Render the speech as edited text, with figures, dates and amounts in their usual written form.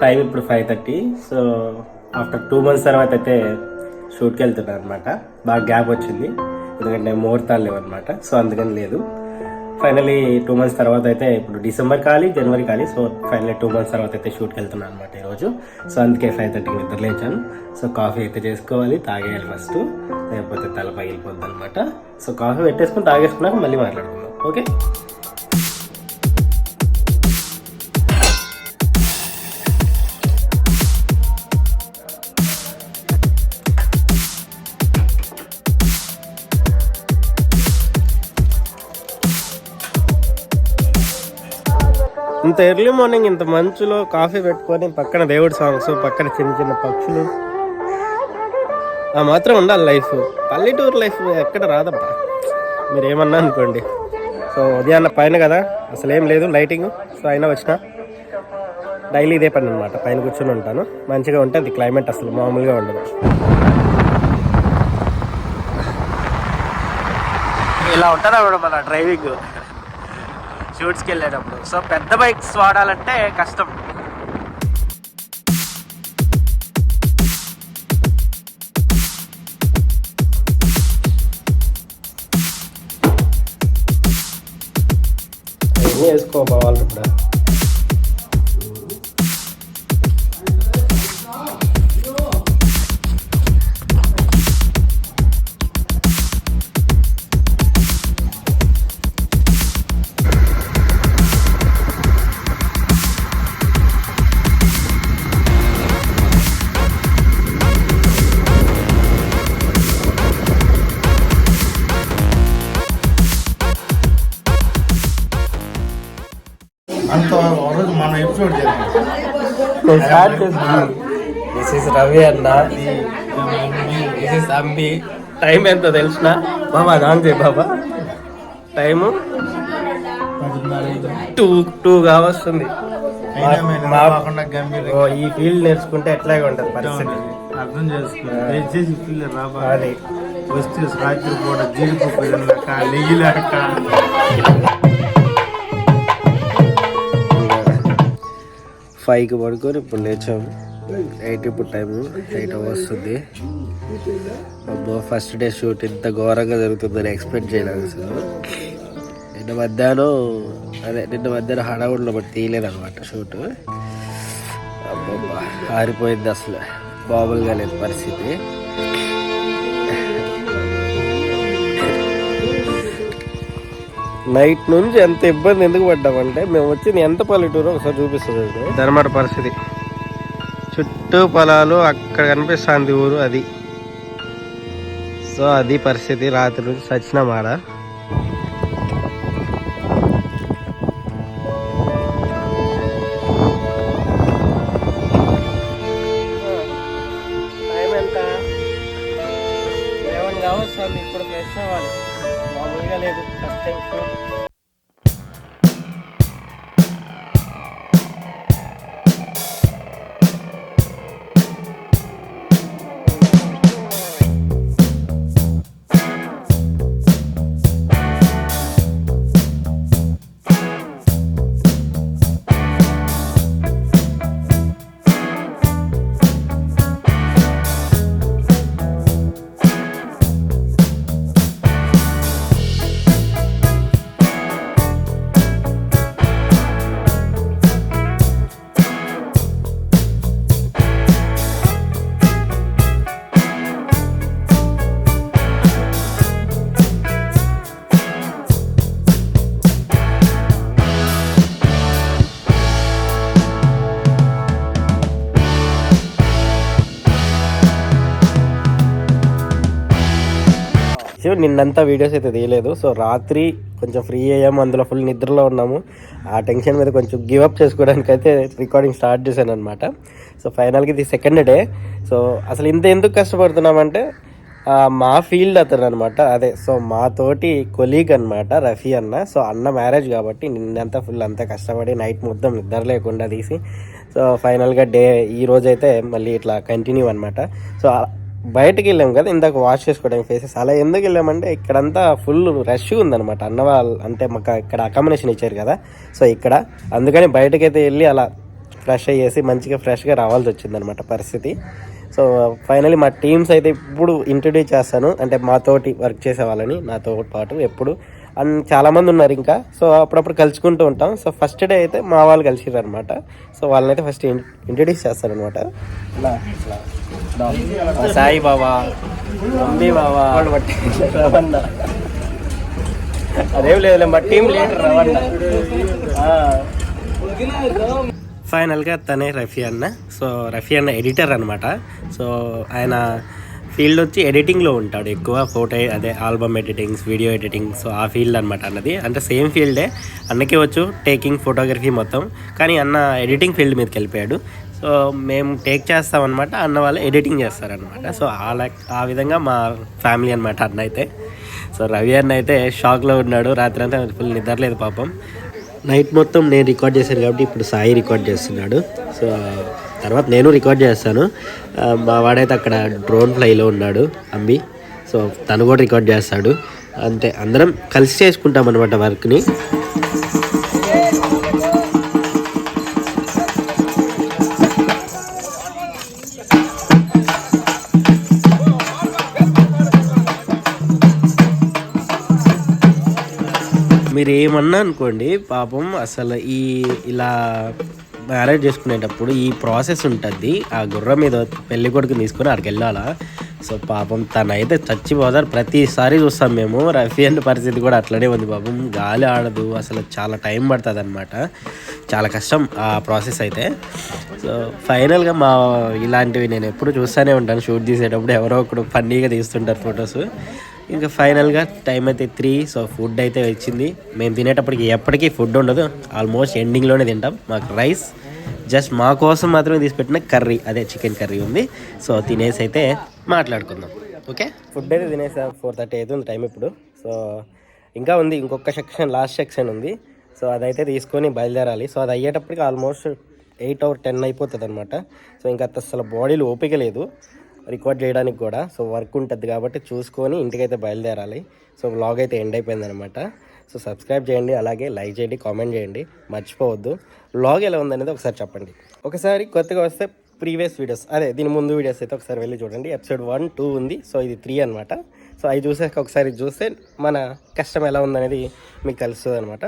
Time ఇప్పుడు 5:30. So after 2 months తర్వాత అయితే షూట్కి వెళ్తున్నాను అనమాట. బాగా గ్యాప్ వచ్చింది ఎందుకంటే ముహూర్తాలు లేవు అనమాట. సో అందుకని లేదు. ఫైనలీ 2 months తర్వాత అయితే ఇప్పుడు డిసెంబర్ కాలి జనవరి కాలి. సో ఫైనలీ 2 months తర్వాత అయితే షూట్కి వెళ్తున్నాను అనమాట ఈరోజు. సో అందుకే 5:30కి నిద్ర లేచాను. సో కాఫీ అయితే చేసుకోవాలి, తాగేయాలి ఫస్ట్, లేకపోతే తల పగిలిపోద్ది అనమాట. సో కాఫీ పెట్టేసుకుని తాగేసుకున్నాక మళ్ళీ మాట్లాడుకుందాం. ఓకే. ఇంత ఎర్లీ మార్నింగ్ ఇంత మంచులో కాఫీ పెట్టుకొని పక్కన దేవుడి సాంగ్స్, పక్కన చిన్న చిన్న పక్షులు, ఆ మాత్రం ఉండాలి లైఫ్. పల్లెటూరు లైఫ్ ఎక్కడ రాదబ్బా, మీరు ఏమన్నా అనుకోండి. సో ఉదయాన్న పైన కదా అసలు ఏం లేదు లైటింగ్. సో అయినా వచ్చిన డైలీ ఇదే పని అనమాట, పైన కూర్చొని ఉంటాను. మంచిగా ఉంటే అది క్లైమేట్ అసలు మామూలుగా ఉండదు. ఇలా ఉంటుంది అప్పుడు మన డ్రైవింగ్ షూట్స్కి వెళ్ళేటప్పుడు. సో పెద్ద బైక్స్ వాడాలంటే కష్టం. అన్నీ వేసుకోవాలి ఇప్పుడు. దిస్ ఇస్ రవి అన్న, దిస్ ఇస్ అంబి. టైం ఎంత తెలిసిన బాబా? దాని చేయి బాబా. టైము 2 కావస్తుంది. ఈ ఫీల్డ్ నేర్చుకుంటే ఎట్లాగే ఉంటుంది పరిస్థితి, అర్థం చేసుకోవాలి. రాబాలి వస్తే రాత్రి పూట జీడిపప్పు లెగిలాక 5కి పడుకొని ఇప్పుడు లేచాము. 8 ఇప్పుడు టైము 8 వస్తుంది. అబ్బో ఫస్ట్ డే షూట్ ఇంత ఘోరంగా జరుగుతుందని ఎక్స్పెక్ట్ చేయలేదు అసలు. నిన్న మధ్యాహ్నం హడావుడిలో బట్టి తీయలేదు అనమాట షూట్. అబ్బబ్బా ఆరిపోయింది అసలు, మామూలుగా లేదు పరిస్థితి. నైట్ నుంచి ఎంత ఇబ్బంది ఎందుకు పడ్డామంటే, మేము వచ్చింది ఎంత పల్లెటూరు ఒకసారి చూపిస్తుంది ధర్మట పరిస్థితి. చుట్టూ పొలాలు, అక్కడ కనిపిస్తుంది ఊరు, అది. సో అది పరిస్థితి. రాత్రి నుంచి సచ్చినాం ఆడ. టైం ఎంత? 11 కావస్తుంది. ఇప్పుడు ఫ్రెష్ అవ్వాలి, మామూలుగా లేదు. First time shoot. నిన్నంతా వీడియోస్ అయితే తీయలేదు. సో రాత్రి కొంచెం ఫ్రీ అయ్యాము, అందులో ఫుల్ నిద్రలో ఉన్నాము. ఆ టెన్షన్ మీద కొంచెం గివప్ చేసుకోవడానికి అయితే రికార్డింగ్ స్టార్ట్ చేశాను అనమాట. సో ఫైనల్గా ఇది 2nd డే. సో అసలు ఇంత ఎందుకు కష్టపడుతున్నామంటే, మా ఫీల్డ్ అతను అనమాట, అదే. సో మా తోటి కొలీగ్ అనమాట రఫీ అన్న. సో అన్న మ్యారేజ్ కాబట్టి నిన్నంతా ఫుల్ అంతా కష్టపడి నైట్ మొత్తం నిద్ర లేకుండా తీసి, సో ఫైనల్గా డే ఈ రోజైతే మళ్ళీ ఇట్లా కంటిన్యూ అనమాట. సో బయటకు వెళ్ళాం కదా ఇందాక వాష్ చేసుకోవడానికి ఫేసెస్. అలా ఎందుకు వెళ్ళామంటే ఇక్కడంతా ఫుల్ రష్ ఉందన్నమాట. అన్న వాళ్ళు అంటే మాకు ఇక్కడ అకామిడేషన్ ఇచ్చారు కదా, సో ఇక్కడ అందుకని బయటకైతే వెళ్ళి అలా ఫ్రెష్ అయ్యేసి మంచిగా ఫ్రెష్గా రావాల్సి వచ్చిందనమాట పరిస్థితి. సో ఫైనలీ మా టీమ్స్ అయితే ఇప్పుడు ఇంట్రడ్యూస్ చేస్తాను, అంటే మాతోటి వర్క్ చేసే వాళ్ళని, నాతో పాటు ఎప్పుడు చాలామంది ఉన్నారు ఇంకా. సో అప్పుడప్పుడు కలుసుకుంటూ ఉంటాం. సో ఫస్ట్ డే అయితే మా వాళ్ళు కలిసిర్రు అనమాట. సో వాళ్ళని అయితే ఫస్ట్ ఇంట్రడ్యూస్ చేస్తారనమాట. సాయి బాబా, మమ్మీ బాబా, రవణ, అదేం లేదులే మా టీం లీడర్ రవణ. ఫైనల్గా తనే రఫీ అన్న. సో రఫీ అన్న ఎడిటర్ అనమాట. సో ఆయన ఫీల్డ్ వచ్చి ఎడిటింగ్లో ఉంటాడు ఎక్కువ, ఫోటో అదే album editings, video editing. So ఆ ఫీల్డ్ అనమాట అన్నది. అంటే సేమ్ ఫీల్డే, అన్నకే వచ్చు టేకింగ్, ఫోటోగ్రఫీ మొత్తం. కానీ అన్న ఎడిటింగ్ ఫీల్డ్ మీదకి వెళ్ళిపోయాడు. సో మేము టేక్ చేస్తామన్నమాట, అన్న వాళ్ళు ఎడిటింగ్ చేస్తారనమాట. సో ఆ విధంగా మా ఫ్యామిలీ అనమాట అన్న అయితే. సో రవి అన్న అయితే షాక్లో ఉన్నాడు, రాత్రి అంతా ఫుల్ నిద్రలేదు పాపం. నైట్ మొత్తం నేను రికార్డ్ చేశాను కాబట్టి ఇప్పుడు సాయి రికార్డ్ చేస్తున్నాడు. సో తర్వాత నేను రికార్డ్ చేస్తాను. మా వాడైతే అక్కడ డ్రోన్ ఫ్లైలో ఉన్నాడు అంబి. సో తను కూడా రికార్డ్ చేస్తాడు. అంతే, అందరం కలిసి చేసుకుంటాం అనమాట వర్క్ని. మీరు ఏమన్నా అనుకోండి పాపం, అసలు ఇలా మ్యారేజ్ చేసుకునేటప్పుడు ఈ ప్రాసెస్ ఉంటుంది. ఆ గుర్రం మీద పెళ్లి కొడుకుని తీసుకొని అక్కడికి వెళ్ళాలా. సో పాపం తనైతే చచ్చిపోతారు. ప్రతిసారి చూస్తాం మేము. రఫీ అన్న పరిస్థితి కూడా అట్లనే ఉంది పాపం. గాలి ఆడదు అసలు, చాలా టైం పడుతుంది అనమాట. చాలా కష్టం ఆ ప్రాసెస్ అయితే. సో ఫైనల్గా ఇలాంటివి నేను ఎప్పుడు చూస్తూనే ఉంటాను. షూట్ చేసేటప్పుడు ఎవరో ఒకడు ఫన్నీగా తీస్తుంటారు ఫొటోస్. ఇంకా ఫైనల్గా టైం అయితే 3. సో ఫుడ్ అయితే వచ్చింది. మేము తినేటప్పటికి ఎప్పటికీ ఫుడ్ ఉండదు, ఆల్మోస్ట్ ఎండింగ్లోనే తింటాం. మాకు రైస్ జస్ట్ మా కోసం మాత్రమే తీసిపెట్టిన కర్రీ, అదే చికెన్ కర్రీ ఉంది. సో తినేసి అయితే మాట్లాడుకుందాం. ఓకే, ఫుడ్ అయితే తినేసా. 4:30 అవుతుంది టైం ఇప్పుడు. సో ఇంకా ఉంది, ఇంకొక సెక్షన్, లాస్ట్ సెక్షన్ ఉంది. సో అదైతే తీసుకొని బయలుదేరాలి. సో అది అయ్యేటప్పటికి ఆల్మోస్ట్ 8 or 10 అయిపోతుంది అనమాట. సో ఇంకా అసలు బాడీలో ఓపిక లేదు రికార్డ్ చేయడానికి కూడా. సో వర్క్ ఉంటుంది కాబట్టి చూసుకొని ఇంటికైతే బయలుదేరాలి. సో వ్లాగ్ అయితే ఎండ్ అయిపోయింది అనమాట. సో సబ్స్క్రైబ్ చేయండి, అలాగే లైక్ చేయండి, కామెంట్ చేయండి, మర్చిపోవద్దు. వ్లాగ్ ఎలా ఉందనేది ఒకసారి చెప్పండి. ఒకసారి కొత్తగా వస్తే ప్రీవియస్ వీడియోస్, అదే దీని ముందు వీడియోస్ అయితే ఒకసారి వెళ్ళి చూడండి. ఎపిసోడ్ 1, 2 ఉంది. సో ఇది 3 అనమాట. సో అవి చూసాక ఒకసారి చూస్తే మన కష్టం ఎలా ఉందనేది మీకు తెలుస్తుంది అనమాట.